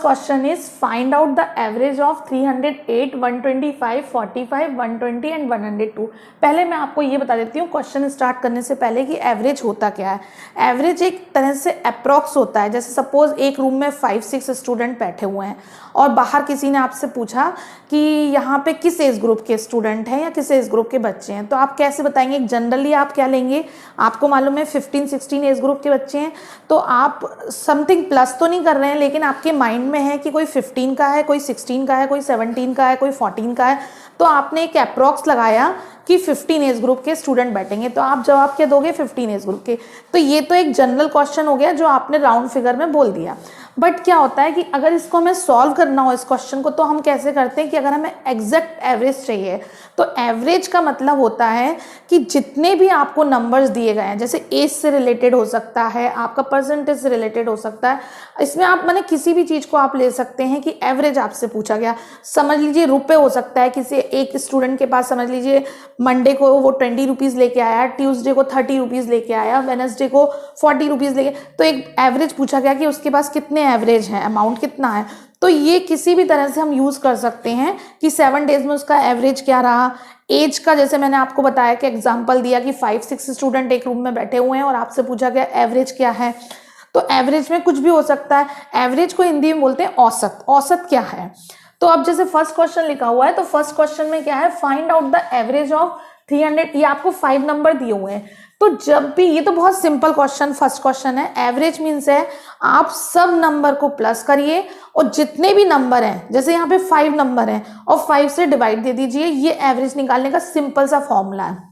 Question is find out the average of 308, 125, 45, 120 and 102। पहले मैं आपको ये बता देती हूँ क्वेश्चन स्टार्ट करने से पहले कि एवरेज होता क्या है। एवरेज एक तरह से अप्रॉक्स होता है। जैसे सपोज एक रूम में 5-6 स्टूडेंट बैठे हुए हैं और बाहर किसी ने आपसे पूछा कि यहाँ पे किस एज ग्रुप के स्टूडेंट हैं या किस एज ग्रुप के बच्चे हैं, तो आप कैसे बताएंगे। जनरली आप क्या लेंगे, आपको मालूम है 15-16 एज ग्रुप के बच्चे हैं, तो आप समथिंग प्लस तो नहीं कर रहे हैं, लेकिन आपके माइंड में है कि कोई 15 का है, कोई 16 का है, कोई 17 का है, कोई 14 का है, तो आपने एक अप्रॉक्स लगाया कि 15 एज ग्रुप के स्टूडेंट बैठेंगे, तो आप जवाब क्या दोगे 15 एज ग्रुप के। तो ये तो एक जनरल क्वेश्चन हो गया जो आपने राउंड फिगर में बोल दिया। बट क्या होता है कि अगर इसको हमें सॉल्व करना हो इस क्वेश्चन को, तो हम कैसे करते हैं कि अगर हमें एग्जैक्ट एवरेज चाहिए, तो एवरेज का मतलब होता है कि जितने भी आपको नंबर्स दिए गए हैं, जैसे एज से रिलेटेड हो सकता है, आपका परसेंटेज से रिलेटेड हो सकता है, इसमें आप माने किसी भी चीज़ को आप ले सकते हैं कि एवरेज आपसे पूछा गया। समझ लीजिए रुपए हो सकता है, किसी एक स्टूडेंट के पास समझ लीजिए मंडे को वो 20 रुपीज़ लेके आया, ट्यूसडे को 30 रुपीज़ लेके आया, वेडनेसडे को 40 रुपीज़ लेके, तो एक एवरेज पूछा गया कि उसके पास कितने एवरेज है, अमाउंट कितना है। तो ये किसी भी तरह से हम यूज कर सकते हैं कि 7 डेज में उसका एवरेज क्या रहा। एज का जैसे मैंने आपको बताया कि एग्जांपल दिया कि 5-6 स्टूडेंट एक रूम में बैठे हुए हैं और आपसे पूछा गया एवरेज क्या है, तो एवरेज में कुछ भी हो सकता है। एवरेज को हिंदी में बोलते हैं औसत। औसत क्या है, तो अब जैसे फर्स्ट क्वेश्चन लिखा हुआ है, तो फर्स्ट क्वेश्चन में क्या है, find out the average of 300। ये आपको 5 नंबर दिए हुए हैं, तो जब भी, ये तो बहुत सिंपल क्वेश्चन फर्स्ट क्वेश्चन है। एवरेज मीन्स है आप सब नंबर को प्लस करिए और जितने भी नंबर हैं, जैसे यहाँ पे 5 नंबर हैं और 5 से डिवाइड दे दीजिए। ये एवरेज निकालने का सिंपल सा फॉर्मूला है।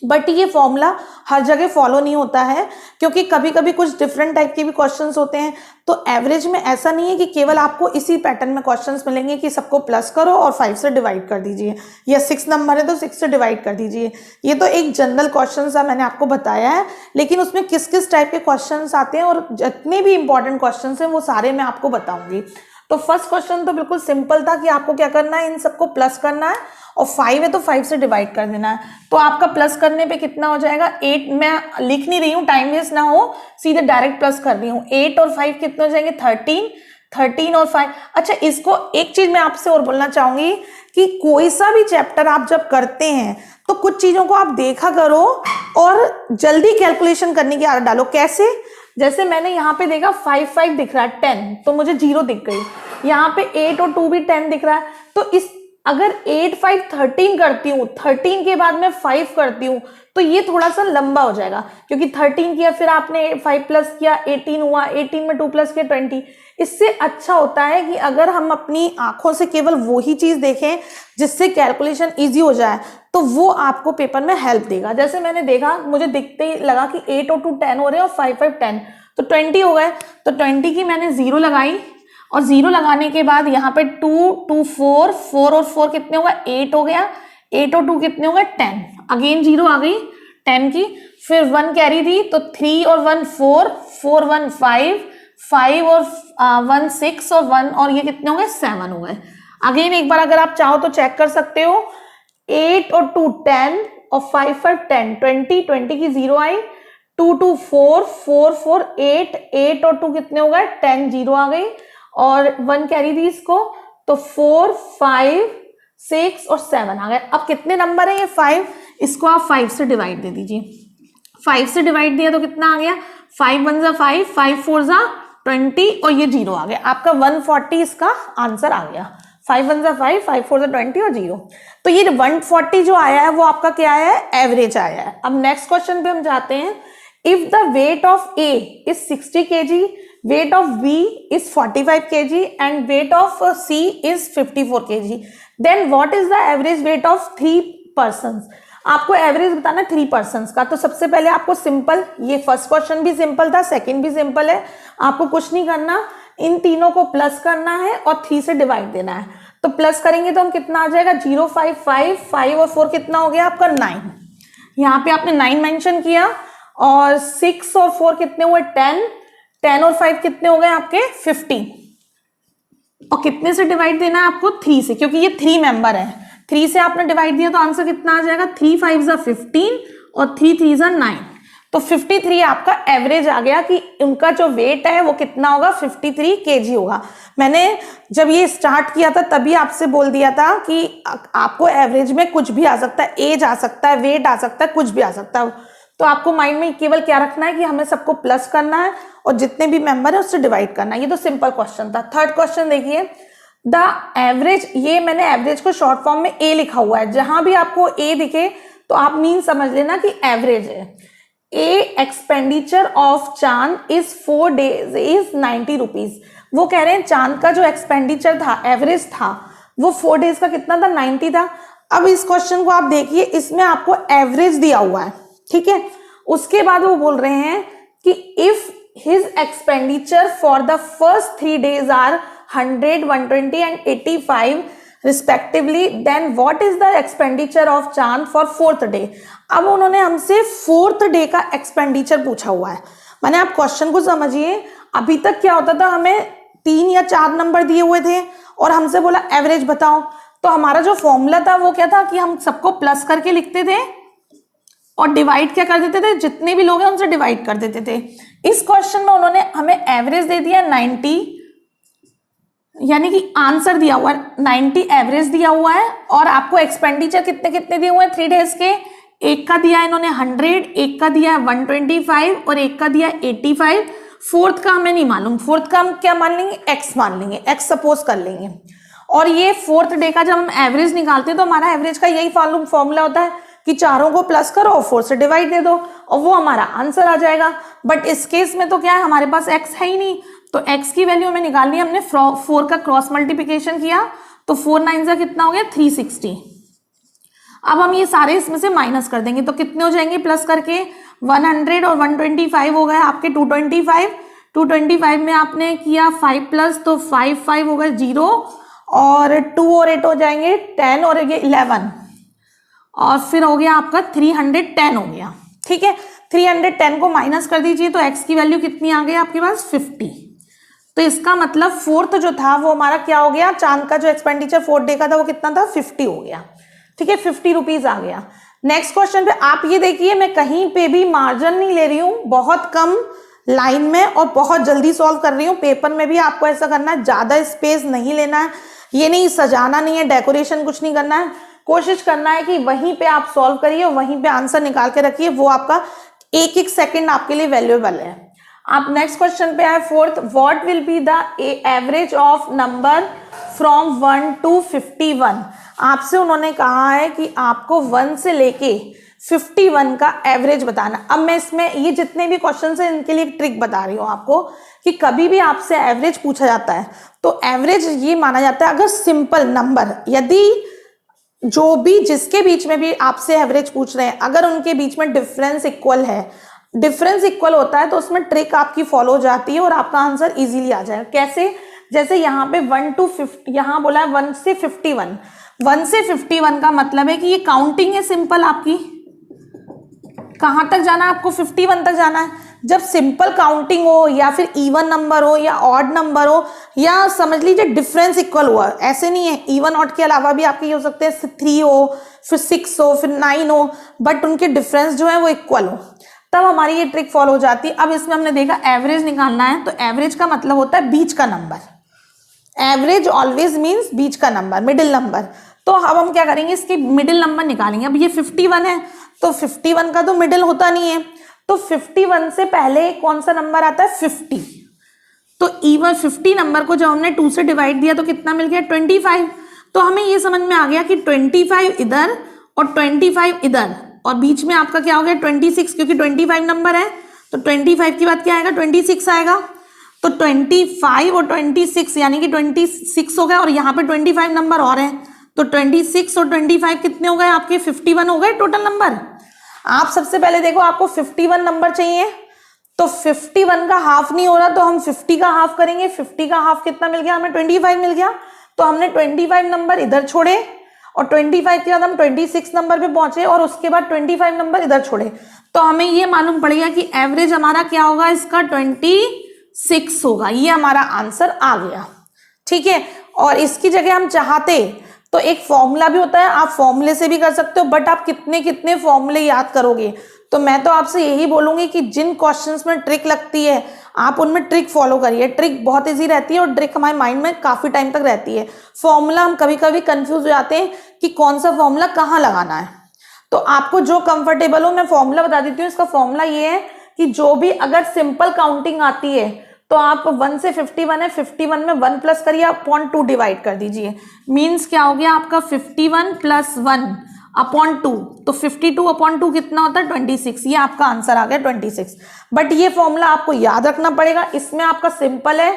बट ये फॉर्मूला हर जगह फॉलो नहीं होता है, क्योंकि कभी कभी कुछ डिफरेंट टाइप के भी क्वेश्चंस होते हैं। तो एवरेज में ऐसा नहीं है कि केवल आपको इसी पैटर्न में क्वेश्चंस मिलेंगे कि सबको प्लस करो और 5 से डिवाइड कर दीजिए, या 6 नंबर है तो 6 से डिवाइड कर दीजिए। ये तो एक जनरल क्वेश्चन सा मैंने आपको बताया है, लेकिन उसमें किस किस टाइप के क्वेश्चन आते हैं और जितने भी इंपॉर्टेंट क्वेश्चन हैं वो सारे मैं आपको बताऊंगी। तो फर्स्ट क्वेश्चन तो बिल्कुल सिंपल था कि आपको क्या करना है, इन सबको प्लस करना है और 5 है तो 5 से डिवाइड कर देना है। तो आपका प्लस करने पे कितना हो जाएगा, 8। मैं लिख नहीं रही हूँ, टाइम वेस्ट ना हो, सीधे डायरेक्ट प्लस कर रही हूँ। 8 और 5 कितने हो जाएंगे, 13। 13 और 5। अच्छा, इसको एक चीज मैं आपसे और बोलना चाहूंगी कि कोई सा भी चैप्टर आप जब करते हैं तो कुछ चीजों को आप देखा करो और जल्दी कैलकुलेशन करने की आदत डालो। कैसे, जैसे मैंने यहाँ पे देखा 5 दिख रहा है, 10 तो मुझे 0 दिख गई। यहाँ पे 8 और 2 भी 10 दिख रहा है, तो इस अगर 8, 5, 13 करती हूँ, 13 के बाद मैं 5 करती हूँ, तो ये थोड़ा सा लंबा हो जाएगा, क्योंकि 13 किया, फिर आपने 5 प्लस किया, 18 हुआ, 18 में 2 प्लस किया 20। इससे अच्छा होता है कि अगर हम अपनी आंखों से केवल वो ही चीज देखें जिससे कैलकुलेशन इजी हो जाए, तो वो आपको पेपर में हेल्प देगा। जैसे मैंने देखा, मुझे दिखते ही लगा कि 8 और 2 10 हो रहे हैं और 5 5 10, तो 20 हो गए। तो 20 की मैंने 0 लगाई और 0 लगाने के बाद यहाँ पे 2 2 4 4 और 4 कितने हो गए, 8 हो गया। 8 और 2 कितने हो गए, 10। अगेन 0 आ गई 10 की, फिर 1 कैरी दी, तो 3 और 1 4, 4 1 5, 5 और 1 6 और 1 और ये कितने हो गए, 7 हो गए। अगेन एक बार अगर आप चाहो तो चेक कर सकते हो, 8 और 2 10 और 5 5 10, 20 20 की 0 आई, 2 2 4 4 4 8, 8 और 2 कितने हो गए, 10, 0 आ गई और 1 कैरी दी इसको, तो 4 5 6 और 7 आ गए। अब कितने नंबर है ये 5, इसको आप 5 से डिवाइड दे दीजिए। 5 से डिवाइड दिया तो कितना आ गया, 5 1 जा 5, 5 4 जा 20 और ये 0 आ गया। आपका 140 इसका आंसर आ गया। 5 1 जा 5, 5 4 जा 20 और 0। तो ये 140 जो आया है वो आपका क्या है, एवरेज आया है। अब नेक्स्ट क्वेश्चन पे हम जाते हैं। If the weight of A is 60 kg, weight of B is 45 kg and weight of C is 54 kg, then what is the average weight of 3 persons? आपको एवरेज बताना है 3 पर्सन्स का। तो सबसे पहले आपको सिंपल, ये फर्स्ट क्वेश्चन भी सिंपल था, सेकंड भी सिंपल है, आपको कुछ नहीं करना, इन तीनों को प्लस करना है और 3 से डिवाइड देना है। तो प्लस करेंगे तो हम कितना आ जाएगा, 0 5 5, 5 और 4 कितना हो गया आपका 9। यहाँ पे आपने 9 मेंशन किया और 6 और 4 कितने हुए 10, 10 और 5 कितने हो गए आपके 15। और कितने से डिवाइड देना है आपको, 3 से, क्योंकि ये 3 मेंबर है। 3 से आपने डिवाइड दिया तो आंसर कितना आ जाएगा, 3 5 जा 15 और 3 3 जा 9। तो 53 आपका एवरेज आ गया कि उनका जो वेट है वो कितना होगा, 53 kg होगा। मैंने जब ये स्टार्ट किया था तभी आपसे बोल दिया था कि आपको एवरेज में कुछ भी आ सकता है, एज आ सकता है, वेट आ सकता है, कुछ भी आ सकता है। तो आपको माइंड में केवल क्या रखना है कि हमें सबको प्लस करना है और जितने भी मेंबर है उससे डिवाइड करना है। ये तो सिंपल क्वेश्चन था। थर्ड क्वेश्चन देखिए, द एवरेज, ये मैंने एवरेज को शॉर्ट फॉर्म में ए लिखा हुआ है, जहां भी आपको ए दिखे तो आप मीन समझ लेना कि एवरेज है। ए एक्सपेंडिचर ऑफ चांद इज 4 days इज 90 रुपीज। वो कह रहे हैं चांद का जो एक्सपेंडिचर था, एवरेज था, वो 4 days का कितना था, 90 था। अब इस क्वेश्चन को आप देखिए, इसमें आपको एवरेज दिया हुआ है, ठीक है। उसके बाद वो बोल रहे हैं कि if his expenditure for the first 3 days are 100, 120 and 85 respectively, then what is the expenditure of Chand for 4th day। अब उन्होंने हमसे 4th day का एक्सपेंडिचर पूछा हुआ है। मैंने आप क्वेश्चन को समझिए, अभी तक क्या होता था, हमें 3 या 4 नंबर दिए हुए थे और हमसे बोला एवरेज बताओ। तो हमारा जो फॉर्मूला था वो क्या था कि हम सबको प्लस करके लिखते थे और डिवाइड क्या कर देते थे, जितने भी लोग हैं उनसे डिवाइड कर देते थे। इस क्वेश्चन में उन्होंने हमें एवरेज दे दिया 90, यानी कि आंसर दिया हुआ है 90 एवरेज दिया हुआ है, और आपको एक्सपेंडिचर कितने कितने दिए हुए हैं 3 days के। एक का दिया है इन्होंने 100, एक का दिया है 125 और एक का दिया है 85। 4th का हमें नहीं मालूम, 4th का हम क्या मान लेंगे, एक्स मान लेंगे, एक्स सपोज कर लेंगे। और ये 4th डे का जब हम एवरेज निकालते हैं तो हमारा एवरेज का यही फॉर्मूला होता है कि चारों को प्लस करो और 4 से डिवाइड दे दो और वो हमारा आंसर आ जाएगा। बट इस केस में तो क्या है, हमारे पास एक्स है ही नहीं, तो x की वैल्यू हमें निकालनी है। हमने 4 का क्रॉस मल्टीप्लिकेशन किया तो 4 9 का कितना हो गया, 360। अब हम ये सारे इसमें से माइनस कर देंगे तो कितने हो जाएंगे प्लस करके, 100 और 125 हो गए आपके 225। 225 में आपने किया 5 प्लस तो 5 हो गए 0, और 2 और 8 हो जाएंगे 10 और ये 11, और फिर हो गया आपका 310 हो गया, ठीक है। 310 को माइनस कर दीजिए तो x की वैल्यू कितनी आ गई आपके पास, 50। तो इसका मतलब 4th जो था वो हमारा क्या हो गया, चांद का जो एक्सपेंडिचर 4th डे का था वो कितना था, 50 हो गया, ठीक है, 50 रुपीज आ गया। नेक्स्ट क्वेश्चन पे आप ये देखिए, मैं कहीं पे भी मार्जिन नहीं ले रही हूँ, बहुत कम लाइन में और बहुत जल्दी सॉल्व कर रही हूँ। पेपर में भी आपको ऐसा करना है, ज्यादा स्पेस नहीं लेना है, ये नहीं सजाना नहीं है, डेकोरेशन कुछ नहीं करना है, कोशिश करना है कि वहीं पे आप सॉल्व करिए, वहीं पे आंसर निकाल के रखिए, वो आपका एक एक सेकंड आपके लिए वैल्यूएबल है। आप नेक्स्ट क्वेश्चन पे आए 4th, what will be the average of number from 1 to 51। आपसे उन्होंने कहा है कि आपको 1 से लेके 51 का एवरेज बताना। अब मैं इसमें ये जितने भी क्वेश्चन है इनके लिए एक ट्रिक बता रही हूँ आपको कि कभी भी आपसे एवरेज पूछा जाता है तो एवरेज ये माना जाता है अगर सिंपल नंबर, यदि जो भी जिसके बीच में भी आपसे एवरेज पूछ रहे हैं अगर उनके बीच में डिफरेंस इक्वल है, डिफरेंस इक्वल होता है तो उसमें ट्रिक आपकी फॉलो हो जाती है और आपका आंसर इजीली आ जाएगा। कैसे, जैसे यहाँ पे 1 to 50, यहाँ बोला है 1 से 51। 1 से 51 का मतलब है कि ये काउंटिंग है सिंपल आपकी, कहाँ तक जाना है आपको, 51 तक जाना है। जब सिंपल काउंटिंग हो या फिर इवन नंबर हो या ऑड नंबर हो या समझ लीजिए डिफरेंस इक्वल हुआ, ऐसे नहीं है, इवन ऑड के अलावा भी आपके ये हो सकते हैं 3 हो, फिर 6 हो, फिर 9 हो, बट उनके डिफरेंस जो है वो इक्वल हो, तब हमारी ये ट्रिक फॉलो हो जाती है। अब इसमें हमने देखा एवरेज निकालना है, तो एवरेज का मतलब होता है बीच का नंबर। एवरेज ऑलवेज मीन्स बीच का नंबर, मिडिल नंबर। तो अब हम क्या करेंगे, इसके मिडिल नंबर निकालेंगे। अब ये 51 है तो 51 का तो मिडिल होता नहीं है, तो 51 से पहले कौन सा नंबर आता है, 50। तो इवन 50 नंबर को जब हमने 2 से डिवाइड दिया तो कितना मिल गया, 25। तो हमें ये समझ में आ गया कि 25 इधर और 25 इधर, और बीच में आपका क्या हो गया 26, क्योंकि 25 नंबर है तो 25 के बाद क्या आएगा, 26 आएगा। तो 25 और 26 यानी कि 26 हो गया, और यहाँ पे 25 नंबर और है, तो 26 और 25 कितने हो गए आपके, 51 हो गए टोटल नंबर। आप सबसे पहले देखो आपको 51 नंबर चाहिए, तो 51 का हाफ नहीं हो रहा तो हम 50 का हाफ करेंगे। 50 का हाफ कितना मिल गया हमें, 25 मिल गया। तो हमने 25 नंबर इधर छोड़े और 25 के बाद हम 26 नंबर पे पहुंचे और उसके बाद 25 नंबर इधर छोड़े, तो हमें ये मालूम पड़ेगा कि एवरेज हमारा क्या होगा, इसका 26 होगा। ये हमारा आंसर आ गया, ठीक है। और इसकी जगह हम चाहते तो एक फॉर्मूला भी होता है, आप फॉर्मूले से भी कर सकते हो, बट आप कितने कितने फॉर्मूले याद करोगे, तो मैं तो आपसे यही बोलूंगी कि जिन क्वेश्चंस में ट्रिक लगती है आप उनमें ट्रिक फॉलो करिए। ट्रिक बहुत इजी रहती है और ट्रिक हमारे माइंड में काफी टाइम तक रहती है। फॉर्मूला हम कभी कभी कंफ्यूज हो जाते हैं कि कौन सा फॉर्मूला कहाँ लगाना है, तो आपको जो कंफर्टेबल हो मैं फॉर्मूला बता देती हूँ। इसका फॉर्मूला ये है कि जो भी अगर सिंपल काउंटिंग आती है तो आप 1 से 51 है, 51 में 1 प्लस करिए, अपॉन 2 डिवाइड कर दीजिए। मीन्स क्या हो गया आपका 51 प्लस 1 अपॉन 2, तो 52 अपॉन 2 कितना होता है 26। ये आपका आंसर आ गया 26। बट ये फॉर्मूला आपको याद रखना पड़ेगा। इसमें आपका सिंपल है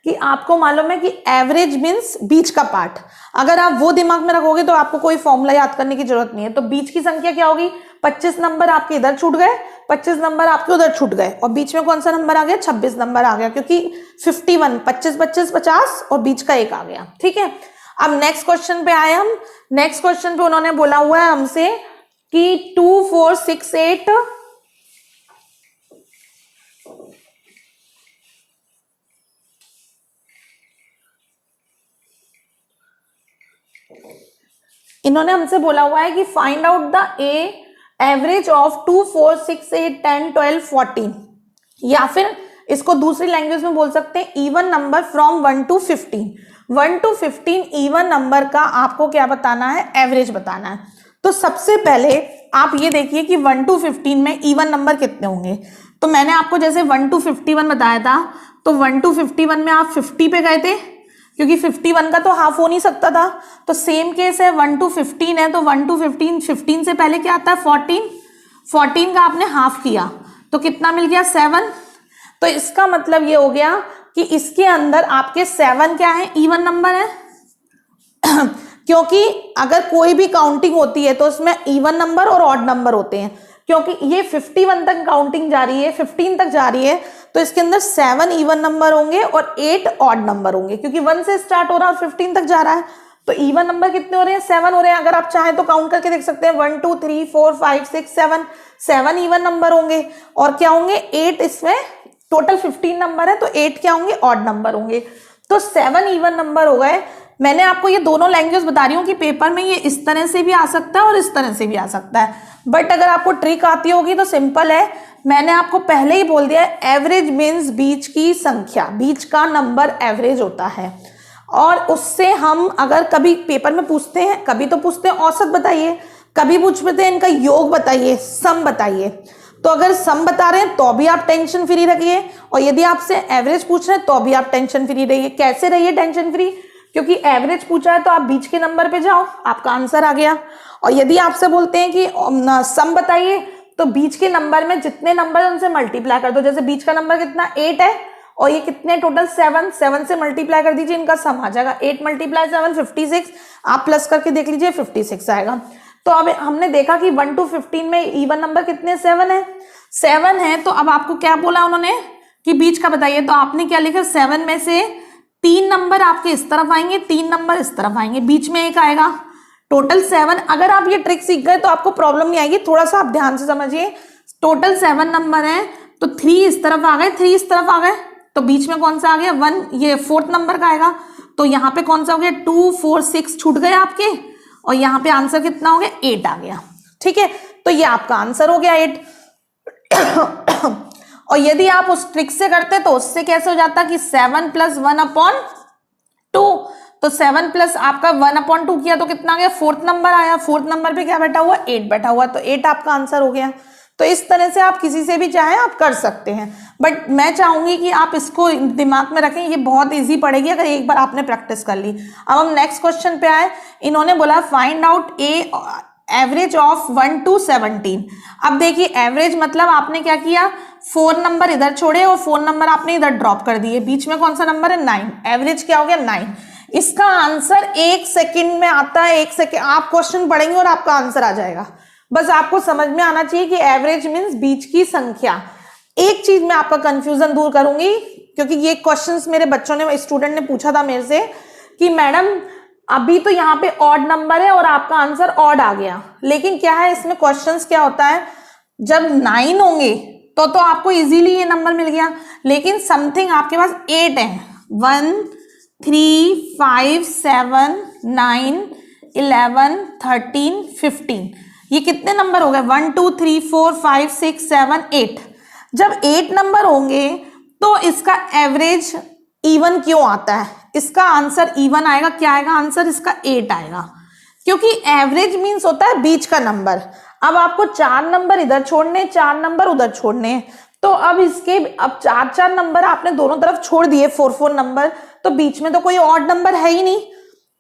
कि आपको मालूम है कि एवरेज मीन्स बीच का पार्ट। अगर आप वो दिमाग में रखोगे तो आपको कोई फॉर्मूला याद करने की जरूरत नहीं है। तो बीच की संख्या क्या होगी, 25 नंबर आपके इधर छूट गए, 25 नंबर आपके उधर छूट गए, और बीच में कौन सा नंबर आ गया 26 नंबर आ गया, क्योंकि 51 25 25 50 और बीच का एक आ गया। ठीक है, अब नेक्स्ट क्वेश्चन पे आए हम। नेक्स्ट क्वेश्चन पे उन्होंने बोला हुआ है हमसे कि 2 4 6 8 इन्होंने हमसे बोला हुआ है कि find out the average of 2 4 6 8 10 12 14, या फिर इसको दूसरी लैंग्वेज में बोल सकते हैं even number from 1 to 15। 1 to 15 even number का आपको क्या बताना है, एवरेज बताना है। तो सबसे पहले आप ये देखिए कि 1 to 15 में इवन नंबर कितने होंगे। तो मैंने आपको जैसे 1 to 51 बताया था, तो 1 to 51 में आप 50 पे गए थे, क्योंकि 51 का तो हाफ हो नहीं सकता था। तो सेम केस है 1 to 15 है, तो 1 to 15, 15 से पहले क्या आता है 14, 14 का आपने हाफ किया तो कितना मिल गया 7। तो इसका मतलब ये हो गया कि इसके अंदर आपके 7 क्या है, इवन नंबर है। क्योंकि अगर कोई भी काउंटिंग होती है तो उसमें इवन नंबर और ऑड नंबर होते हैं। क्योंकि ये 51 तक काउंटिंग जा रही है, 15 तक जा रही है, तो इसके अंदर 7 इवन नंबर होंगे और 8 ऑड नंबर होंगे, क्योंकि 1 से स्टार्ट हो रहा है और 15 तक जा रहा है। तो इवन नंबर कितने हो रहे हैं, 7 हो रहे हैं। अगर आप चाहें तो काउंट करके देख सकते हैं 1 2 3 4 5 6 7, 7 इवन नंबर होंगे और क्या होंगे 8, इसमें टोटल 15 नंबर है तो 8 क्या होंगे, ऑड नंबर होंगे। तो 7 इवन नंबर हो गए। मैंने आपको ये दोनों लैंग्वेज बता रही हूँ कि पेपर में ये इस तरह से भी आ सकता है और इस तरह से भी आ सकता है। बट अगर आपको ट्रिक आती होगी तो सिंपल है, मैंने आपको पहले ही बोल दिया है, एवरेज मीन्स बीच की संख्या, बीच का नंबर एवरेज होता है। और उससे हम अगर कभी पेपर में पूछते हैं, कभी तो पूछते हैं औसत बताइए, कभी पूछते हैं इनका योग बताइए, सम बताइए। तो अगर सम बता रहे हैं तो भी आप टेंशन फ्री रखिए, और यदि आपसे एवरेज पूछ रहे हैं तो भी आप टेंशन फ्री रहिए। कैसे रहिए टेंशन फ्री, क्योंकि एवरेज पूछा है तो आप बीच के नंबर पे जाओ, आपका आंसर आ गया। और यदि आपसे बोलते हैं कि सम बताइए, तो बीच के नंबर में जितने नंबर है उनसे मल्टीप्लाई कर दो। जैसे बीच का नंबर कितना 8 है और ये कितने टोटल 7, 7 से मल्टीप्लाई कर दीजिए, इनका सम आ जाएगा। 8 × 7 56, आप प्लस करके देख लीजिए 56 आएगा। तो अब हमने देखा कि 1 to 15 में इवन नंबर कितने 7 है, 7 है। तो अब आपको क्या बोला उन्होंने कि बीच का बताइए, तो आपने क्या लिखा 7 में से 3 नंबर आपके इस तरफ आएंगे, 3 नंबर इस तरफ आएंगे, बीच में एक आएगा, टोटल 7। अगर आप ये ट्रिक सीख गए तो आपको प्रॉब्लम नहीं आएगी, थोड़ा सा आप ध्यान से समझिए। टोटल 7 नंबर है तो 3 इस तरफ आ गए, 3 इस तरफ आ गए, तो बीच में कौन सा आ गया 1, ये 4th नंबर का आएगा। तो यहाँ पे कौन सा हो गया 2 4 6 छूट गए आपके, और यहाँ पे आंसर कितना हो गया 8 आ गया। ठीक है, तो ये आपका आंसर हो गया 8। और यदि आप उस ट्रिक से करते तो उससे कैसे हो जाता कि 7 + 1/2, तो 7 प्लस आपका 1/2 किया तो कितना गया 4th नंबर आया, 4th नंबर पे क्या बैठा हुआ 8 बैठा हुआ, तो 8 आपका आंसर हो गया। तो इस तरह से आप किसी से भी चाहें आप कर सकते हैं, बट मैं चाहूंगी कि आप इसको दिमाग में रखें, ये बहुत इजी पड़ेगी अगर एक बार आपने प्रैक्टिस कर ली। अब हम नेक्स्ट क्वेश्चन पे आए। इन्होंने बोला find out average of 1 to 17। अब देखिए एवरेज मतलब आपने क्या किया, 4 नंबर इधर छोड़े और 4 नंबर आपने इधर ड्रॉप कर दिए, बीच में कौन सा नंबर है 9, एवरेज क्या हो गया 9। इसका आंसर 1 सेकंड में आता है, 1 सेकंड आप क्वेश्चन पढ़ेंगे और आपका आंसर आ जाएगा। बस आपको समझ में आना चाहिए कि एवरेज मीन्स बीच की संख्या। एक चीज में आपका कंफ्यूजन दूर करूंगी, क्योंकि ये क्वेश्चंस मेरे बच्चों ने, स्टूडेंट ने पूछा था मेरे से कि मैडम अभी तो यहाँ पे ऑड नंबर है और आपका आंसर ऑड आ गया, लेकिन क्या है इसमें क्वेश्चंस क्या होता है, जब 9 होंगे तो आपको इजीली ये नंबर मिल गया, लेकिन समथिंग आपके पास 8 है, 1 3 5 7 9 11 13 15, ये कितने नंबर हो गए, 1 2 3 4 5 6 7 8। जब 8 नंबर होंगे तो इसका एवरेज इवन क्यों आता है, इसका आंसर इवन आएगा, क्या आएगा आंसर इसका 8 आएगा, क्योंकि एवरेज मीन्स होता है बीच का नंबर। अब आपको 4 नंबर इधर छोड़ने, 4 नंबर उधर छोड़ने, तो अब इसके अब 4 नंबर आपने दोनों तरफ छोड़ दिए, 4 नंबर, तो बीच में तो कोई ऑड नंबर है ही नहीं,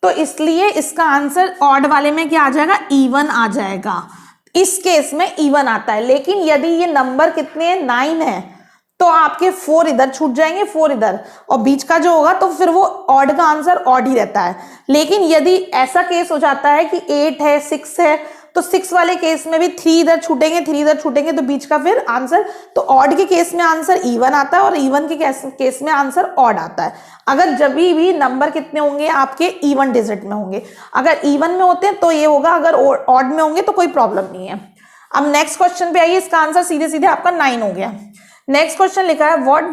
तो इसलिए इसका आंसर ऑड वाले में क्या आ जाएगा, इवन आ जाएगा। इस केस में इवन आता है। लेकिन यदि ये नंबर कितने हैं, 9 है, तो आपके 4 इधर छूट जाएंगे, 4 इधर, और बीच का जो होगा तो फिर वो ऑड का आंसर ऑड ही रहता है। लेकिन यदि ऐसा केस हो जाता है कि 8 है, 6 है, तो 6 वाले केस में भी 3 इधर छूटेंगे, 3 इधर छूटेंगे, तो बीच का फिर आंसर, तो ऑड के केस में आंसर इवन आता है और इवन के केस में आंसर ऑड आता है। अगर जब भी नंबर कितने होंगे आपके, इवन डिजिट में होंगे। अगर इवन में होते हैं तो ये होगा, अगर ऑड में होंगे तो कोई प्रॉब्लम नहीं है। अब नेक्स्ट क्वेश्चन पे आइए, इसका आंसर सीधे सीधे आपका 9 हो गया। नेक्स्ट क्वेश्चन लिखा है, what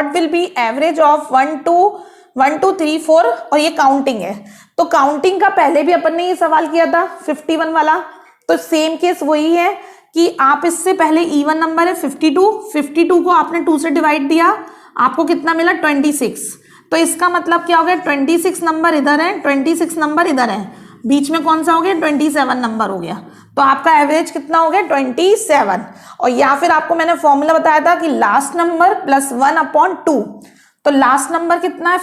will be average of 1 2 3 4, और ये काउंटिंग है। तो काउंटिंग का पहले भी अपन ने ये सवाल किया था 51 वाला, तो सेम केस वही है कि आप इससे पहले इवन नंबर है 52 को आपने 2 से डिवाइड दिया, आपको कितना मिला 26। तो इसका मतलब क्या हो गया, 26 नंबर इधर है, 26 नंबर इधर है, बीच में कौन सा हो गया, 27 नंबर हो गया। तो आपका एवरेज कितना हो गया, 27। और या फिर आपको मैंने फॉर्मूला बताया था कि लास्ट नंबर प्लस 1/2। तो लास्ट नंबर कितना है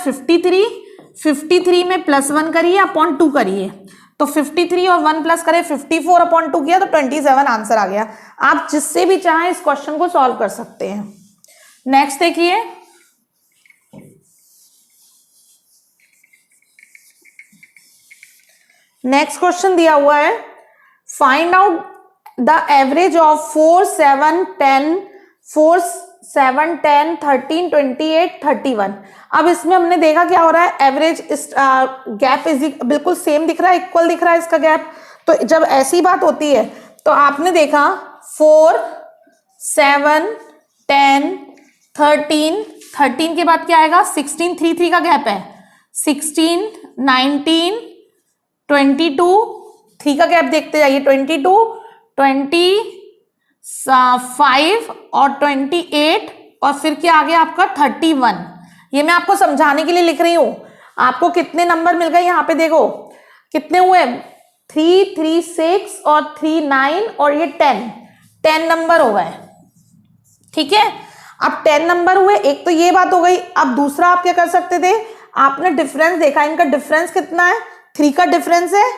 53 में प्लस 1 करिए अपॉन 2 करिए, तो 53 और 1 प्लस करें 54/2 किया, तो 27 आंसर आ गया। आप जिससे भी चाहें इस क्वेश्चन को सॉल्व कर सकते हैं। नेक्स्ट देखिए, नेक्स्ट क्वेश्चन दिया हुआ है, find out the average of 4 7 10 13 28 31। अब इसमें हमने देखा क्या हो रहा है, एवरेज गैप इज बिल्कुल सेम दिख रहा है, इक्वल दिख रहा है इसका गैप। तो जब ऐसी बात होती है तो आपने देखा 4 7 10 13 के बाद क्या आएगा, 16 3 का गैप है, 16 19 22 3 का गैप देखते जाइए, 22 25 और 28, और फिर क्या आ गया आपका 31। ये मैं आपको समझाने के लिए लिख रही हूं। आपको कितने नंबर मिल गए यहाँ पे देखो, कितने हुए, 3 3 6 और 3 9 और ये 10 नंबर हो गए। ठीक है, अब 10 नंबर हुए, एक तो ये बात हो गई। अब दूसरा आप क्या कर सकते थे, आपने डिफरेंस देखा, इनका डिफरेंस कितना है, 3 का डिफरेंस है।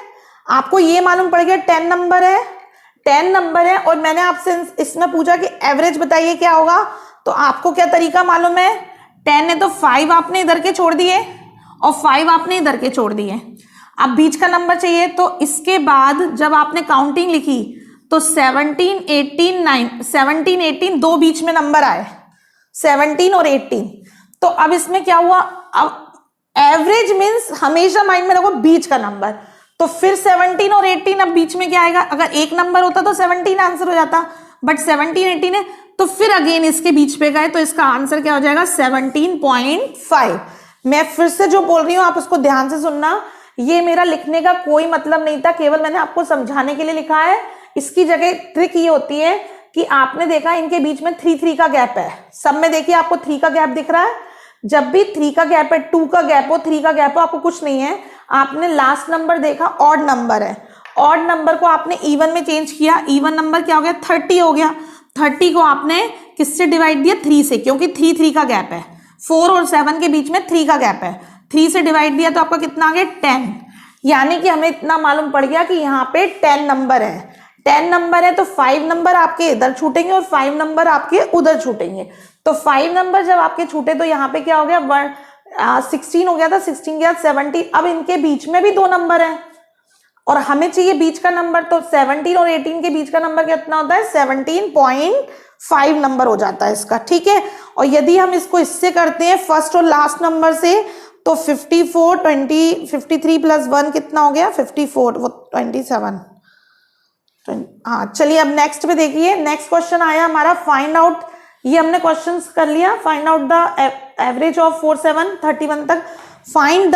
आपको ये मालूम पड़ गया 10 नंबर है, और मैंने आपसे इसमें पूछा कि एवरेज बताइए क्या होगा, तो आपको क्या तरीका मालूम है, 10 है तो 5 आपने इधर के छोड़ दिए और 5 आपने इधर के छोड़ दिए। अब बीच का नंबर चाहिए, तो इसके बाद जब आपने काउंटिंग लिखी तो 17 18 दो बीच में नंबर आए, 17 और 18। तो अब इसमें क्या हुआ, अब एवरेज मीन्स हमेशा माइंड में रखो बीच का नंबर, तो फिर 17 और 18 अब बीच में क्या आएगा, अगर एक नंबर होता तो 17 आंसर हो जाता, बट 17 18 है, तो फिर अगेन इसके बीच पे गए, तो इसका आंसर क्या हो जाएगा 17.5। मैं फिर से जो बोल रही हूं आप उसको ध्यान से सुनना, ये मेरा लिखने का कोई मतलब नहीं था, केवल मैंने आपको समझाने के लिए लिखा है। इसकी जगह ट्रिक ये होती है कि आपने देखा इनके बीच में 3 का गैप है, सब में देखिए आपको 3 का गैप दिख रहा है। जब भी 3 का गैप है, 2 का गैप हो, 3 का गैप हो, आपको कुछ नहीं है। आपने लास्ट नंबर देखा ऑड नंबर है, ऑड नंबर को आपने इवन में चेंज किया, इवन नंबर क्या हो गया 30 हो गया। 30 को आपने किससे डिवाइड दिया, 3 से, क्योंकि 3 का गैप है, 4 और 7 के बीच में 3 का गैप है, 3 से डिवाइड दिया तो आपका कितना आ गया 10। यानी कि हमें इतना मालूम पड़ गया कि यहाँ पे 10 नंबर है, 10 नंबर है तो 5 नंबर आपके इधर छूटेंगे और 5 नंबर आपके उधर छूटेंगे। तो 5 नंबर जब आपके छूटे तो यहाँ पे क्या हो गया 16 हो गया था, 16 के बाद 17। अब इनके बीच में भी 2 नंबर है और हमें चाहिए बीच का नंबर, तो 17 और 18 के बीच का नंबर कितना होता है 17.5 नंबर हो जाता है इसका। ठीक है, और यदि हम इसको इससे करते हैं फर्स्ट और लास्ट नंबर से, तो 53 प्लस 1 कितना हो गया 54, वो 27। हाँ चलिए, अब नेक्स्ट पे देखिए, नेक्स्ट क्वेश्चन आया हमारा फाइंड आउट, ये हमने क्वेश्चंस कर लिया, find out the average of 4 7 31 तक। Find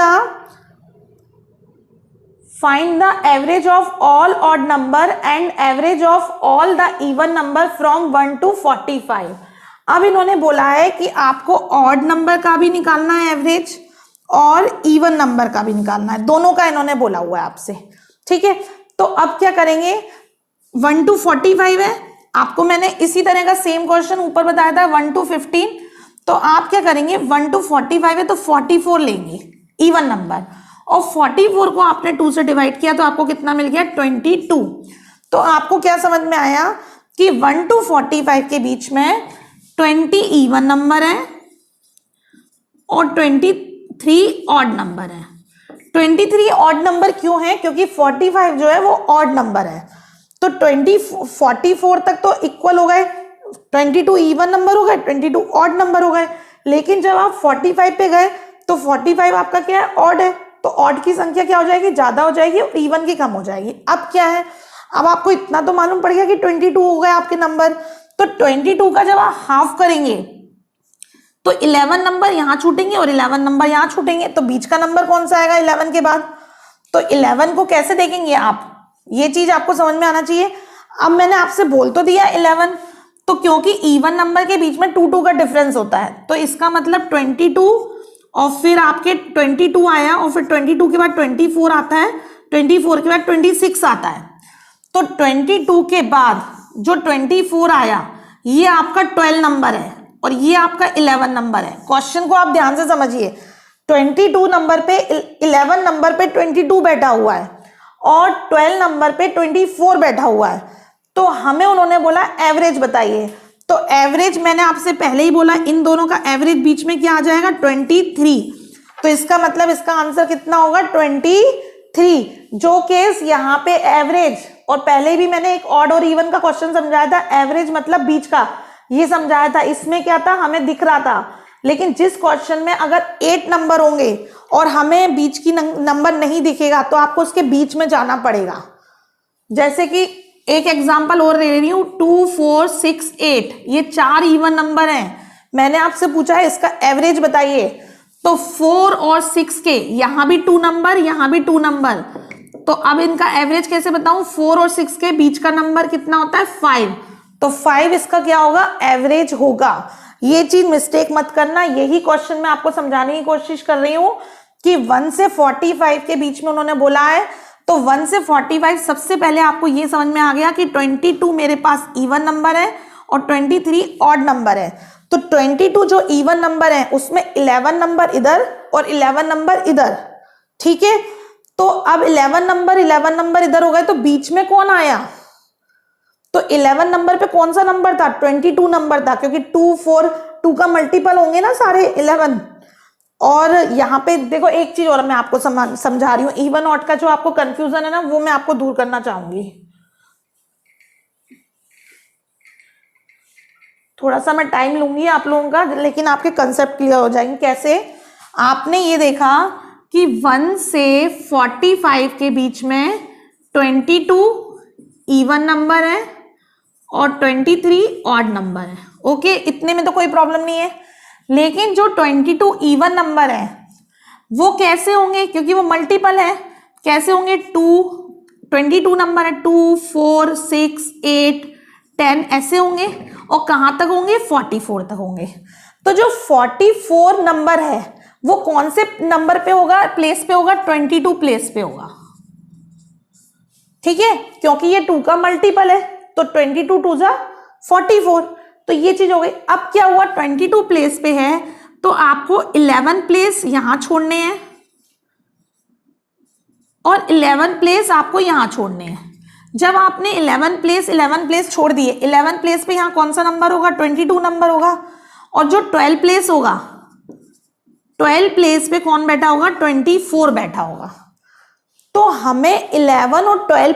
find the average of all odd number and average of all the even number from 1 to 45। अब इन्होंने बोला है कि आपको ऑड नंबर का भी निकालना है एवरेज और इवन नंबर का भी निकालना है, दोनों का इन्होंने बोला हुआ है आपसे। ठीक है, तो अब क्या करेंगे, 1 to 45 है, आपको मैंने इसी तरह का सेम क्वेश्चन ऊपर बताया था 1 to 15, तो आप क्या करेंगे 1 to 45 है तो 44 लेंगे इवन नंबर, और 44 को आपने 2 से डिवाइड किया तो आपको कितना मिल गया 22। तो आपको क्या समझ में आया कि 1 to 45 के बीच में 20 इवन नंबर है और 23 ऑड नंबर है। 23 ऑड नंबर क्यों है, क्योंकि 45 जो है वो ऑड नंबर है, तो 44 तक तो इक्वल हो गए, 22 इवन नंबर हो गए, 22 ऑड नंबर हो गए। लेकिन जब आप 45 पे गए तो 45 आपका क्या है, ऑड है, तो ऑड की संख्या क्या हो जाएगी, ज्यादा हो जाएगी और इवन की कम हो जाएगी। अब क्या है, अब आपको इतना तो मालूम पड़ गया कि 22 हो गए आपके नंबर, तो 22 का जब आप हाफ करेंगे तो 11 नंबर यहां छूटेंगे और 11 नंबर यहां छूटेंगे, तो बीच का नंबर कौन सा आएगा 11 के बाद। तो 11 को कैसे देखेंगे आप, ये चीज आपको समझ में आना चाहिए। अब मैंने आपसे बोल तो दिया 11, तो क्योंकि इवन नंबर के बीच में 2 का डिफरेंस होता है, तो इसका मतलब 22 और फिर आपके 22 आया और फिर 22 के बाद 24 आता है, 24 के बाद 26 आता है, तो 22 के बाद जो 24 आया ये आपका 12 नंबर है और ये आपका 11 नंबर है। क्वेश्चन को आप ध्यान से समझिए, 22 नंबर पे 11 नंबर पे 22 बैठा हुआ है और 12 नंबर पे 24 बैठा हुआ है, तो हमें उन्होंने बोला एवरेज बताइए। तो एवरेज मैंने आपसे पहले ही बोला, इन दोनों का एवरेज बीच में क्या आ जाएगा 23, तो इसका मतलब इसका आंसर कितना होगा 23, जो केस यहाँ पे एवरेज, और पहले भी मैंने एक ऑड और इवन का क्वेश्चन समझाया था, एवरेज मतलब बीच का, ये समझाया था। इसमें क्या था, हमें दिख रहा था, लेकिन जिस क्वेश्चन में अगर 8 नंबर होंगे और हमें बीच की नंबर नहीं दिखेगा तो आपको उसके बीच में जाना पड़ेगा। जैसे कि एक एग्जांपल और ले रही हूं, 2, 4, 6, 8, ये 4 इवन नंबर हैं। मैंने आपसे पूछा है इसका एवरेज बताइए, तो 4 और 6 के यहां भी 2 नंबर, यहां भी 2 नंबर, तो अब इनका एवरेज कैसे बताऊं, 4 और 6 के बीच का नंबर कितना होता है 5, तो 5 इसका क्या होगा एवरेज होगा। ये चीज मिस्टेक मत करना, यही क्वेश्चन मैं आपको समझाने की कोशिश कर रही हूं कि 1 से 45 के बीच में उन्होंने बोला है, तो 1 से 45 सबसे पहले आपको ये समझ में आ गया कि 22 मेरे पास इवन नंबर है और 23 ऑड नंबर है। तो 22 जो इवन नंबर है उसमें 11 नंबर इधर और 11 नंबर इधर, ठीक है। तो अब 11 नंबर इधर हो गए, तो बीच में कौन आया, तो 11 नंबर पे कौन सा नंबर था 22 नंबर था, क्योंकि 2, 4, 2 का मल्टीपल होंगे ना सारे 11। और यहाँ पे देखो एक चीज और मैं आपको समझा रही हूँ, इवन ऑड का जो आपको कंफ्यूजन है ना वो मैं आपको दूर करना चाहूंगी। थोड़ा सा मैं टाइम लूंगी आप लोगों का, लेकिन आपके कंसेप्ट क्लियर हो जाएंगे। कैसे, आपने ये देखा कि 1 से 45 के बीच में 22 इवन नंबर है और 23 ऑड नंबर है। ओके, इतने में तो कोई प्रॉब्लम नहीं है। लेकिन जो 22 इवन नंबर है वो कैसे होंगे, क्योंकि वो मल्टीपल है, कैसे होंगे 22 नंबर है, 2, 4, 6, 8, 10 ऐसे होंगे, और कहां तक होंगे 44 तक होंगे। तो जो 44 नंबर है वो कौन से नंबर पे होगा, प्लेस पे होगा, 22 प्लेस पे होगा, ठीक है, क्योंकि ये 2 का मल्टीपल है, तो 22 2 जा 44, तो ये चीज हो गई। अब क्या हुआ, 22 प्लेस पे है तो आपको 11 प्लेस यहां छोड़ने हैं और 11 प्लेस आपको यहां छोड़ने हैं। जब आपने 11 प्लेस छोड़ दिए, 11 प्लेस पे यहां कौन सा नंबर होगा 22 नंबर होगा, और जो 12 प्लेस होगा, 12 प्लेस पे कौन बैठा होगा 24 बैठा होगा। तो हमें 11 और 12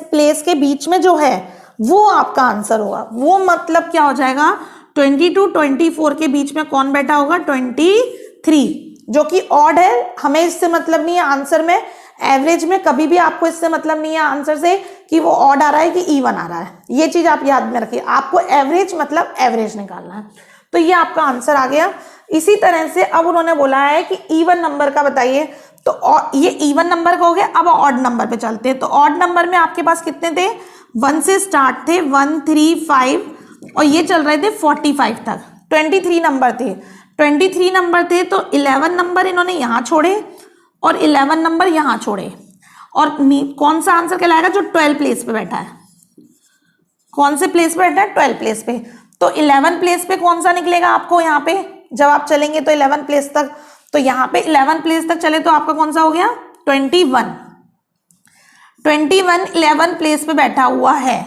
प्लेस के बीच में जो है वो आपका आंसर होगा। वो मतलब क्या हो जाएगा, 22 24 के बीच में कौन बैठा होगा 23, जो कि ऑड है। हमें इससे मतलब नहीं है आंसर में, एवरेज में कभी भी आपको इससे मतलब नहीं है आंसर से कि वो ऑड आ रहा है कि इवन आ रहा है। ये चीज आप याद में रखिए, आपको एवरेज मतलब एवरेज निकालना है। तो ये आपका आंसर आ गया। इसी तरह से अब उन्होंने बोला है कि इवन नंबर का बताइए, तो ये इवन नंबर का हो गया। अब ऑड नंबर पे चलते हैं। तो ऑड नंबर में आपके पास कितने थे, 1 से स्टार्ट थे, 1 3 5 और ये चल रहे थे 45 तक। 23 नंबर थे, 23 नंबर थे। तो 11 नंबर इन्होंने यहाँ छोड़े और 11 नंबर यहाँ छोड़े। और कौन सा आंसर कहलाएगा, जो 12 प्लेस पे बैठा है। कौन से प्लेस पे बैठा है, 12 प्लेस पे। तो 11 प्लेस पे कौन सा निकलेगा आपको यहाँ पे, जब आप चलेंगे तो 11 प्लेस तक। तो यहाँ पे 11 प्लेस तक चले तो आपका कौन सा हो गया, 21। 21 11 प्लेस पे बैठा हुआ है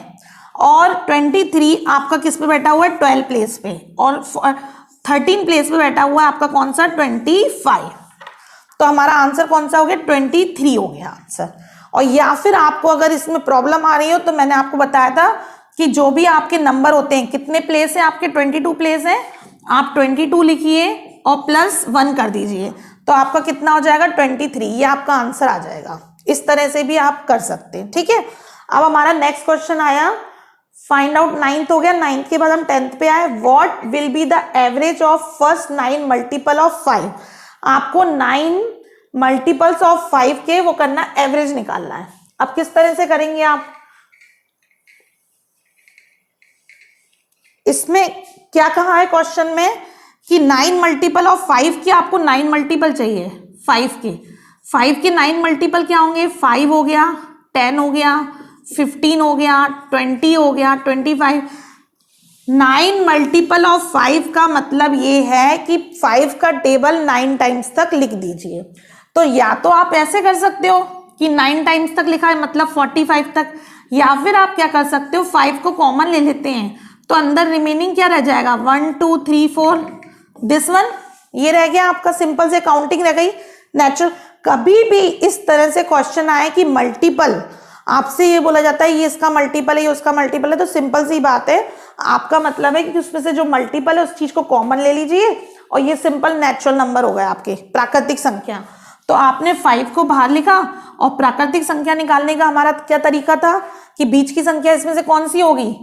और 23 आपका किस पे बैठा हुआ है, 12 प्लेस पे। और 13 प्लेस पे बैठा हुआ है आपका कौन सा, 25। तो हमारा आंसर कौन सा हो गया, 23 हो गया आंसर। और या फिर आपको अगर इसमें प्रॉब्लम आ रही हो तो मैंने आपको बताया था कि जो भी आपके नंबर होते हैं, कितने प्लेस है आपके, 22 प्लेस है, आप 22 लिखिए और +1 कर दीजिए तो आपका कितना हो जाएगा, 23। ये आपका आंसर आ जाएगा। इस तरह से भी आप कर सकते हैं, ठीक है। अब हमारा नेक्स्ट क्वेश्चन आया, फाइंड आउट। 9th हो गया, 9th के बाद हम 10th पे आए। What will be the average of first 9 multiple of 5। आपको 9 मल्टीपल्स ऑफ 5 के वो करना, एवरेज निकालना है। अब किस तरह से करेंगे आप, इसमें क्या कहा है क्वेश्चन में कि 9 मल्टीपल ऑफ 5 की आपको 9 मल्टीपल चाहिए 5 के। 5 के 9 मल्टीपल क्या होंगे, 5 हो गया, 10 हो गया, 15 हो गया, 20 हो गया, 25। 9 मल्टीपल ऑफ 5 का मतलब ये है कि 5 का टेबल 9 टाइम्स तक लिख दीजिए। तो या तो आप ऐसे कर सकते हो कि 9 टाइम्स तक लिखा है मतलब 45 तक, या फिर आप क्या कर सकते हो, 5 को कॉमन ले लेते हैं तो अंदर रिमेनिंग क्या रह जाएगा, 1 2 3 4 दिस वन, ये रह गया आपका, सिंपल से काउंटिंग रह गई नेचुरल। कभी भी इस तरह से क्वेश्चन आए कि मल्टीपल, आपसे ये बोला जाता है ये इसका मल्टीपल है, ये उसका मल्टीपल है, तो सिंपल सी बात है, आपका मतलब है कि उसमें से जो मल्टीपल है उस चीज को कॉमन ले लीजिए और ये सिंपल नेचुरल नंबर हो गए आपके, प्राकृतिक संख्या। तो आपने 5 को बाहर लिखा और प्राकृतिक संख्या निकालने का हमारा क्या तरीका था कि बीच की संख्या इसमें से कौन सी होगी,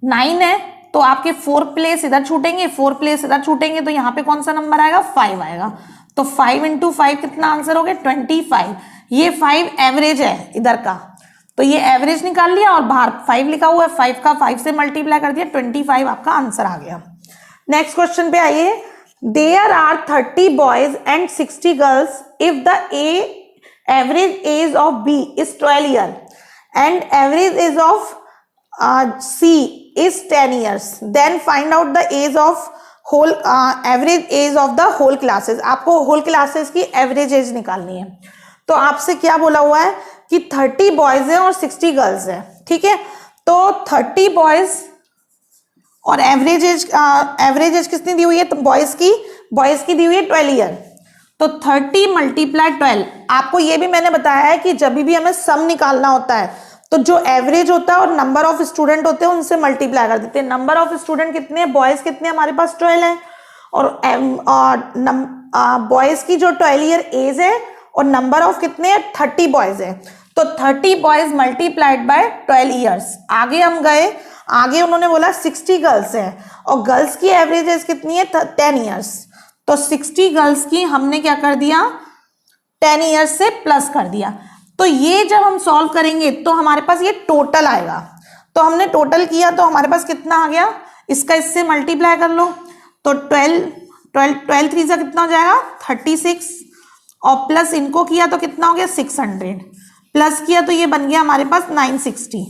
9 है, तो आपके 4 प्लेस इधर छूटेंगे, 4 प्लेस इधर छूटेंगे, तो यहाँ पे कौन सा नंबर आएगा, 5 आएगा। तो 5 × 5 कितना आंसर हो गया, 25। ये 5 एवरेज है इधर का, तो ये एवरेज निकाल लिया और बाहर 5 लिखा हुआ है, 5 का 5 से मल्टीप्लाई कर दिया, 25 आपका आंसर आ गया। नेक्स्ट क्वेश्चन पे आइए। There are 30 boys and 60 girls if the average age of B is 12 year and average age of C is 10 years. Then find out the age of whole average age of the whole classes. आपको whole classes की average age निकालनी है। तो आपसे क्या बोला हुआ है कि 30 बॉयज है और 60 गर्ल्स है, ठीक है। तो 30 बॉयज और एवरेज एज कितनी दी हुई है, तो बॉयज की दी हुई है 12 ईयर। तो 30 × 12। आपको ये भी मैंने बताया है कि जब भी हमें सम निकालना होता है तो जो एवरेज होता है और नंबर ऑफ स्टूडेंट होते हैं उनसे मल्टीप्लाई कर देते हैं। नंबर ऑफ स्टूडेंट कितने हैं, बॉयज कितने, हमारे पास 12 है, और बॉयज की जो 12 ईयर एज है और नंबर ऑफ कितने हैं, 30 बॉयज है। तो 30 बॉयज मल्टीप्लाइड बाय 12 ईयर्स। आगे हम गए, आगे उन्होंने बोला 60 गर्ल्स है और गर्ल्स की एवरेज एज कितनी है, 10 ईयर्स। तो 60 गर्ल्स की हमने क्या कर दिया, 10 ईयर्स से प्लस कर दिया। तो ये जब हम सॉल्व करेंगे तो हमारे पास ये टोटल आएगा। तो हमने टोटल किया तो हमारे पास कितना आ गया, इसका इससे मल्टीप्लाई कर लो तो 12 3 से कितना हो जाएगा, 36, और प्लस इनको किया तो कितना हो गया, 600, प्लस किया तो ये बन गया हमारे पास 960।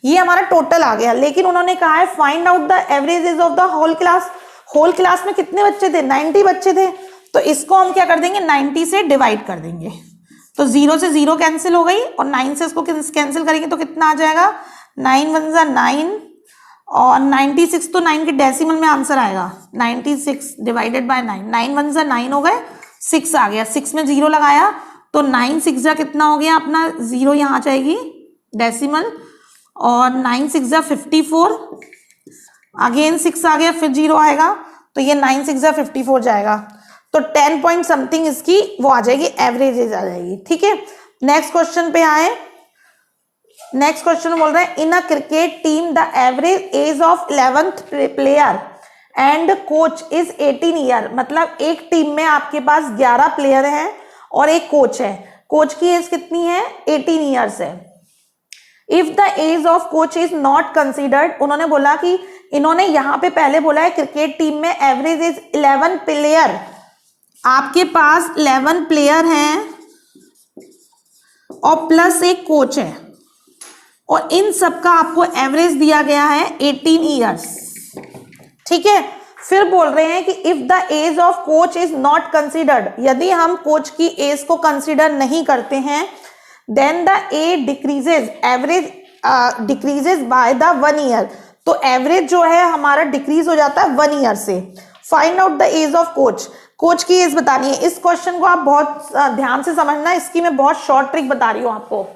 ये हमारा टोटल आ गया। लेकिन उन्होंने कहा है find out the average age of the whole class. Whole class में कितने बच्चे थे, 90 बच्चे थे। तो इसको हम क्या कर देंगे, 90 से डिवाइड कर देंगे। तो 0 से 0 कैंसिल हो गई और 9 से इसको कैंसिल करेंगे तो कितना आ जाएगा, 9 × 1 = 9 और 96 तो 9 के डेसिमल में आंसर आएगा, 96 डिवाइडेड बाय 9, 9 × 1 = 9 हो गए, 6 आ गया, 6 में 0 लगाया तो 9 × 6 कितना हो गया अपना, 0 यहाँ जाएगी डेसिमल, और 9 × 6 = 54, अगेन 6 आ गया, फिर 0 आएगा, तो ये 9 × 6 = 54 जाएगा। तो 10 पॉइंट समथिंग इसकी वो आ जाएगी, एवरेज एज आ जाएगी, ठीक है। नेक्स्ट क्वेश्चन पे आए। नेक्स्ट क्वेश्चन बोल रहे हैं in a cricket team the average age of 11th player and coach is 18 year. मतलब एक टीम में आपके पास 11 प्लेयर हैं और एक कोच है। कोच की एज कितनी है? 18 ईयर्स है। If the age of coach is not considered, उन्होंने बोला कि इन्होंने यहां पे पहले बोला है क्रिकेट टीम में एवरेज इज 11 प्लेयर, आपके पास 11 प्लेयर हैं और प्लस एक कोच है, और इन सब का आपको एवरेज दिया गया है 18 ईयर्स। ठीक है, फिर बोल रहे हैं कि if the age of coach is not considered, यदि हम कोच की एज को कंसिडर नहीं करते हैं, then the age decreases, average decreases by the 1 year, तो एवरेज जो है हमारा डिक्रीज हो जाता है 1 ईयर से। Find out the age of coach, coach की एज बतानी है। इस क्वेश्चन को आप बहुत ध्यान से समझना, इसकी मैं बहुत शॉर्ट ट्रिक बता रही हूँ आपको,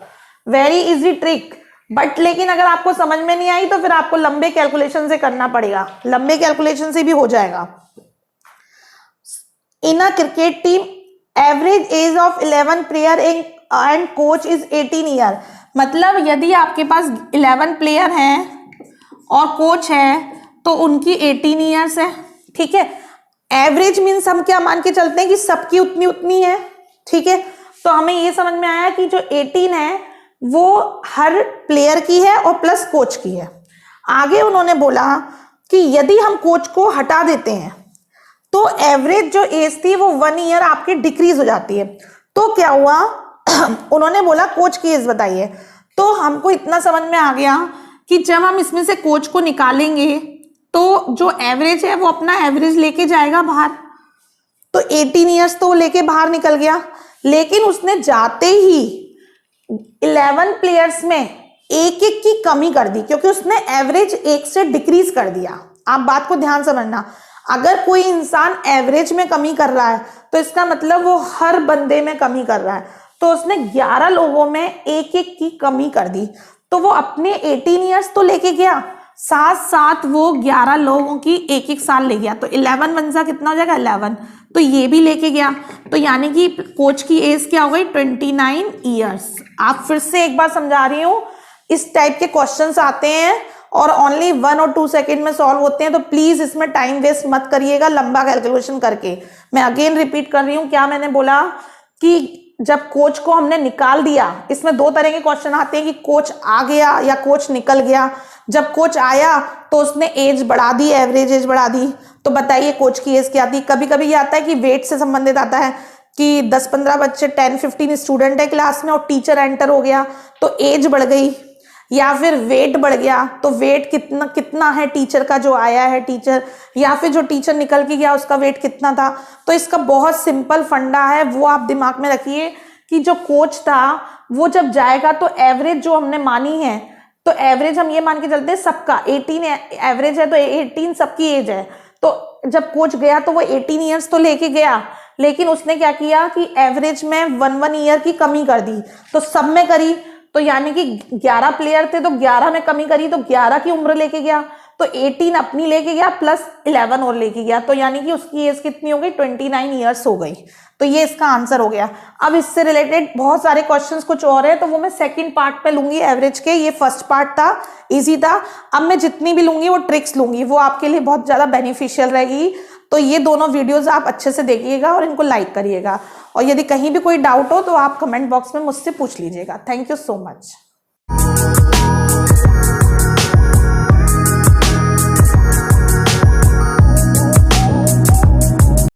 वेरी इजी ट्रिक, बट लेकिन अगर आपको समझ में नहीं आई तो फिर आपको लंबे कैलकुलेशन से करना पड़ेगा, लंबे कैलकुलेशन से भी हो जाएगा। In a cricket team average age of 11 player and coach is 18 year, मतलब यदि आपके पास 11 प्लेयर हैं और कोच है तो उनकी 18 ईयर्स है। ठीक है, एवरेज मीन्स हम क्या मान के चलते हैं कि सबकी उतनी उतनी है। ठीक है, तो हमें ये समझ में आया कि जो 18 है वो हर प्लेयर की है और प्लस कोच की है। आगे उन्होंने बोला कि यदि हम कोच को हटा देते हैं तो एवरेज जो एज थी वो 1 ईयर आपकी डिक्रीज हो जाती है। तो क्या हुआ उन्होंने बोला कोच की एज बताइए, तो हमको इतना समझ में आ गया कि जब हम इसमें से कोच को निकालेंगे तो जो एवरेज है वो अपना एवरेज लेके जाएगा बाहर, तो 18 ईयर्स तो लेके बाहर निकल गया, लेकिन उसने जाते ही 11 प्लेयर्स में एक एक की कमी कर दी, क्योंकि उसने एवरेज एक से डिक्रीज कर दिया। आप बात को ध्यान समझना, अगर कोई इंसान एवरेज में कमी कर रहा है तो इसका मतलब वो हर बंदे में कमी कर रहा है, तो उसने 11 लोगों में एक एक की कमी कर दी, तो वो अपने 18 ईयर्स तो लेके गया, साथ साथ वो 11 लोगों की एक एक साल ले गया, तो 11 बंजा कितना हो जाएगा 11, तो ये भी लेके गया, तो यानी कि कोच की एज क्या हो गई 29 ईयर्स। आप फिर से एक बार समझा रही हूँ, इस टाइप के क्वेश्चंस आते हैं और ओनली 1 और 2 सेकंड में सॉल्व होते हैं, तो प्लीज इसमें टाइम वेस्ट मत करिएगा लंबा कैलकुलेशन करके। मैं अगेन रिपीट कर रही हूँ, क्या मैंने बोला कि जब कोच को हमने निकाल दिया, इसमें 2 तरह के क्वेश्चन आते हैं कि कोच आ गया या कोच निकल गया। जब कोच आया तो उसने एज बढ़ा दी, एवरेज एज बढ़ा दी, तो बताइए कोच की एज क्या थी। कभी कभी ये आता है कि वेट से संबंधित आता है कि 10-15 बच्चे 10-15 स्टूडेंट है क्लास में और टीचर एंटर हो गया तो एज बढ़ गई, या फिर वेट बढ़ गया तो वेट कितना है टीचर का जो आया है टीचर, या फिर जो टीचर निकल के गया उसका वेट कितना था। तो इसका बहुत सिंपल फंडा है, वो आप दिमाग में रखिए कि जो कोच था वो जब जाएगा तो एवरेज जो हमने मानी है, तो एवरेज हम ये मान के चलते हैं सबका 18 एवरेज है, तो 18 सबकी एज है, तो जब कोच गया तो वो 18 ईयर्स तो लेके गया, लेकिन उसने क्या किया कि एवरेज में 1 ईयर की कमी कर दी, तो सब में करी, तो यानी कि 11 प्लेयर थे तो 11 में कमी करी, तो 11 की उम्र लेके गया, तो 18 अपनी लेके गया प्लस 11 और लेके गया, तो यानी कि उसकी एज कितनी हो गई 29 ईयर्स हो गई। तो ये इसका आंसर हो गया। अब इससे रिलेटेड बहुत सारे क्वेश्चंस कुछ और है, तो वो मैं सेकंड पार्ट पे लूंगी एवरेज के, ये फर्स्ट पार्ट था, इजी था। अब मैं जितनी भी लूंगी वो ट्रिक्स लूंगी, वो आपके लिए बहुत ज्यादा बेनिफिशियल रहेगी। तो ये दोनों वीडियोस आप अच्छे से देखिएगा और इनको लाइक करिएगा, और यदि कहीं भी कोई डाउट हो तो आप कमेंट बॉक्स में मुझसे पूछ लीजिएगा। Thank you so much.